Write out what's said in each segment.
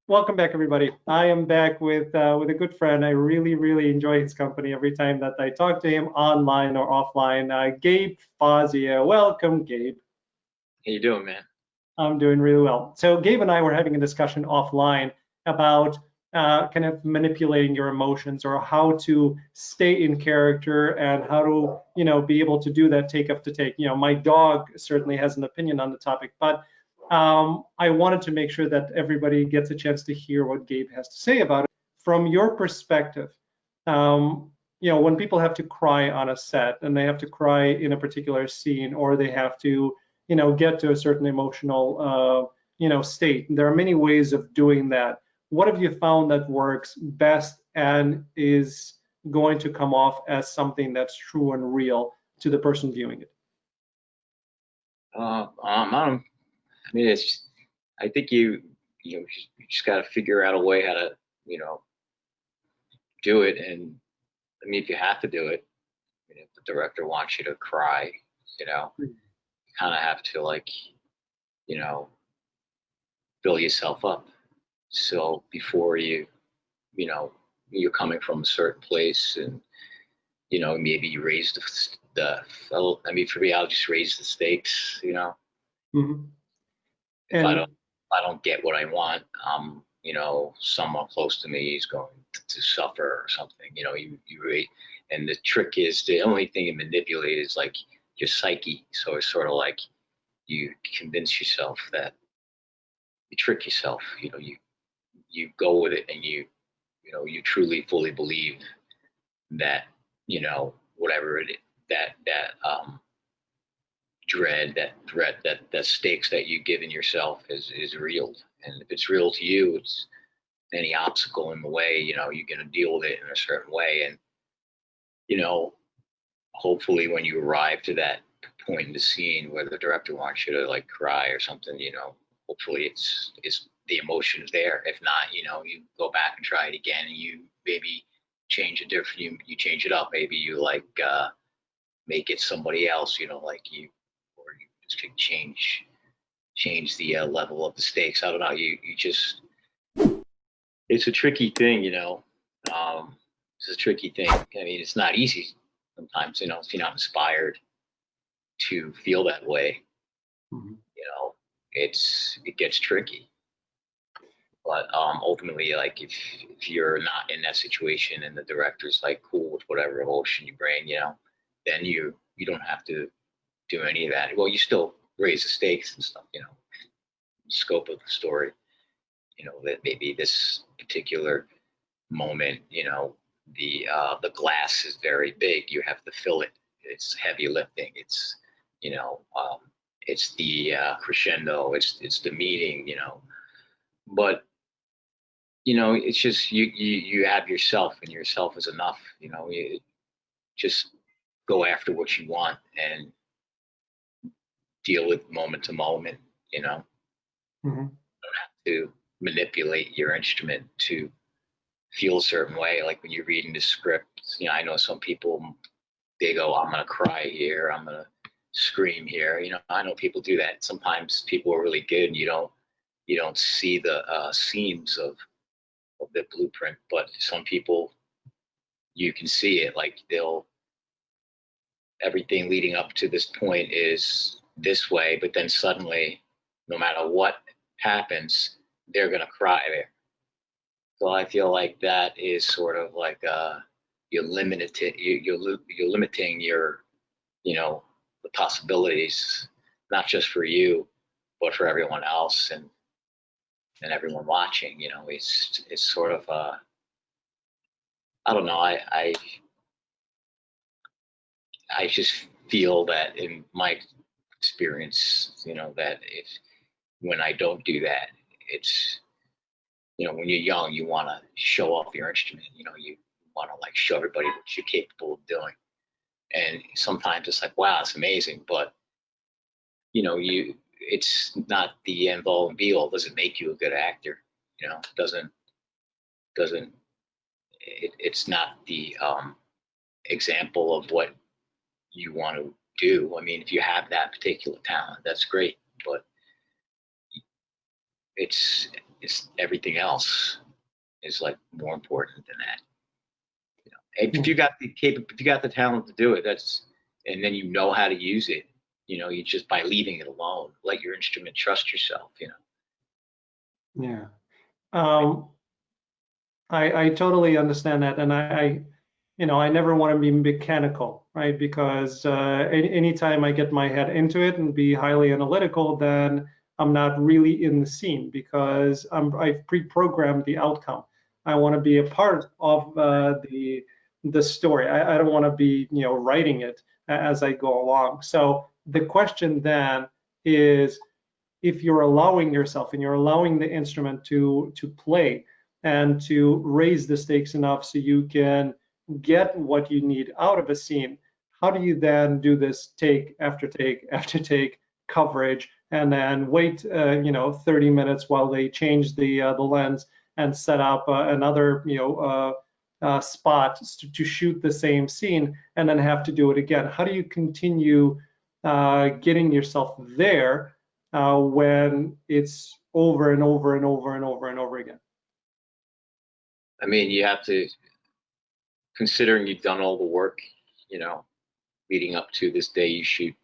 Welcome back, everybody. I am back with a good friend. I really enjoy his company every time that I talk to him online or offline. Gabe Fazio. Welcome, Gabe. How you doing, man? I'm doing really well. So Gabe and I were having a discussion offline about kind of manipulating your emotions or how to stay in character and how to, be able to do that take up to take. My dog certainly has an opinion on the topic, but I wanted to make sure that everybody gets a chance to hear what Gabe has to say about it. From your perspective, when people have to cry on a set and they have to cry in a particular scene or they have to get to a certain emotional state. There are many ways of doing that. What have you found that works best and is going to come off as something that's true and real to the person viewing it? I mean, I think you just got to figure out a way how to, you know, do it. And I mean, if you have to do it, if the director wants you to cry, you know, you kind of have to you know, fill yourself up. So before you know, you're coming from a certain place, and maybe you raise I mean, for me, I'll just raise the stakes. Mm-hmm. If I don't And if I don't get what I want, someone close to me is going to suffer or something. And the trick is the only thing you manipulate is like your psyche. So it's sort of like you convince yourself that you trick yourself. You go with it, and you truly fully believe that whatever it is, that dread, that stakes that you give in yourself is real. And if it's real to you, it's any obstacle in the way, you're going to deal with it in a certain way. And, you know, hopefully when you arrive to that point in the scene where the director wants you to like cry or something, hopefully it's the emotion's there. If not, you go back and try it again, and you maybe you change it up. Maybe you make it somebody else, or you just can change the level of the stakes. I don't know. You just it's a tricky thing, It's a tricky thing. I mean, it's not easy sometimes, if you're not inspired to feel that way, Mhm. it gets tricky. But ultimately, like if you're not in that situation and the director's like cool with whatever emotion you bring, then you don't have to do any of that. Well, you still raise the stakes and stuff, scope of the story, that maybe this particular moment, the glass is very big. You have to fill it. It's heavy lifting. You know, um, it's the crescendo. It's the meeting. But it's just you have yourself, and yourself is enough. You just go after what you want and deal with moment to moment. Mhm. To manipulate your instrument to feel a certain way. Like when you're reading the script, I know some people, they go, I'm gonna cry here, I'm gonna scream here. I know people do that. Sometimes people are really good, and you don't see the seams of the blueprint, but some people you can see it. Like they'll everything leading up to this point is this way, but then suddenly, no matter what happens, they're gonna cry there. So I feel like that is sort of like you're limiting your the possibilities, not just for you, but for everyone else, and everyone watching. It's sort of I don't know. I just feel that in my experience, that if when I don't do that, it's when you're young, you want to show off your instrument. You want to like show everybody what you're capable of doing. And sometimes it's like, wow, it's amazing, but it's not the end all and be all. It doesn't make you a good actor. It doesn't it's not the example of what you want to do. I mean, if you have that particular talent, that's great, but it's it's everything else is like more important than that. If you got if you got the talent to do it, and then you know how to use it, you just by leaving it alone, let your instrument trust yourself, Yeah. I totally understand that, and I never want to be mechanical, right? Because anytime I get my head into it and be highly analytical, then I'm not really in the scene because I've pre-programmed the outcome. I want to be a part of the story. I don't want to be writing it as I go along. So the question then is, if you're allowing yourself and you're allowing the instrument to play and to raise the stakes enough so you can get what you need out of a scene, how do you then do this take after take after take coverage and then wait 30 minutes while they change the lens and set up another spot to shoot the same scene and then have to do it again? How do you continue getting yourself there when it's over and over and over and over and over again? I mean, you have to, considering you've done all the work, leading up to this day you shoot,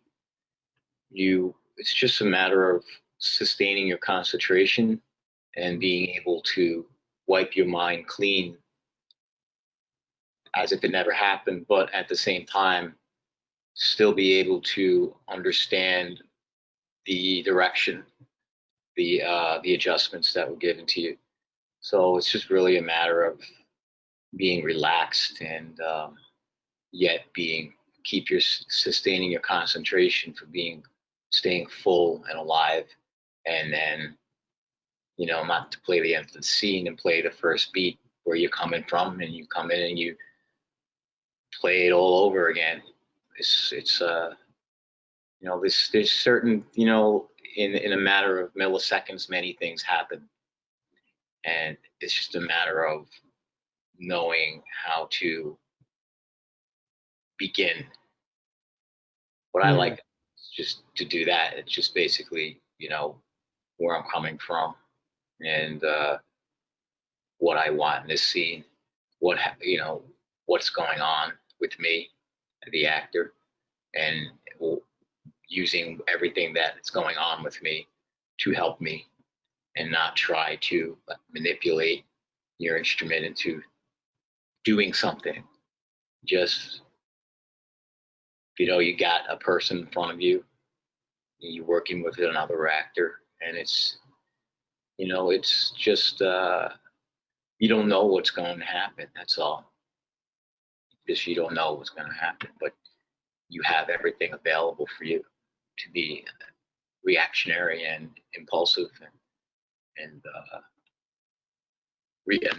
it's just a matter of sustaining your concentration and being able to wipe your mind clean as if it never happened, but at the same time, still be able to understand the direction, the adjustments that were given to you. So it's just really a matter of being relaxed and yet sustaining your concentration for staying full and alive, and then not to play the end of the scene and play the first beat where you're coming from, and you come in and you play it all over again. There's certain, in a matter of milliseconds, many things happen, and it's just a matter of knowing how to begin. What I like is just to do that. It's just basically, where I'm coming from and what I want in this scene, what's going on with me, the actor, and using everything that's going on with me to help me, and not try to manipulate your instrument into doing something. Just, you got a person in front of you, and you're working with another actor, and it's just, you don't know what's going to happen. That's all. Because you don't know what's going to happen, but you have everything available for you to be reactionary and impulsive, and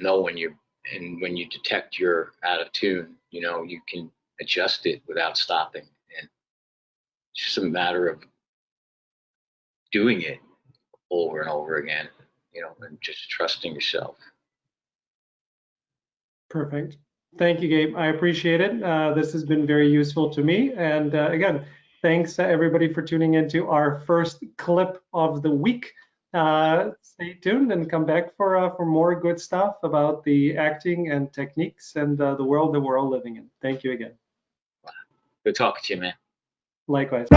know when you detect you're out of tune, you can adjust it without stopping. And it's just a matter of doing it over and over again, and just trusting yourself. Perfect. Thank you, Gabe. I appreciate it. This has been very useful to me. And again, thanks everybody for tuning into our first clip of the week. Stay tuned and come back for more good stuff about the acting and techniques and the world that we're all living in. Thank you again. Good talking to you, man. Likewise.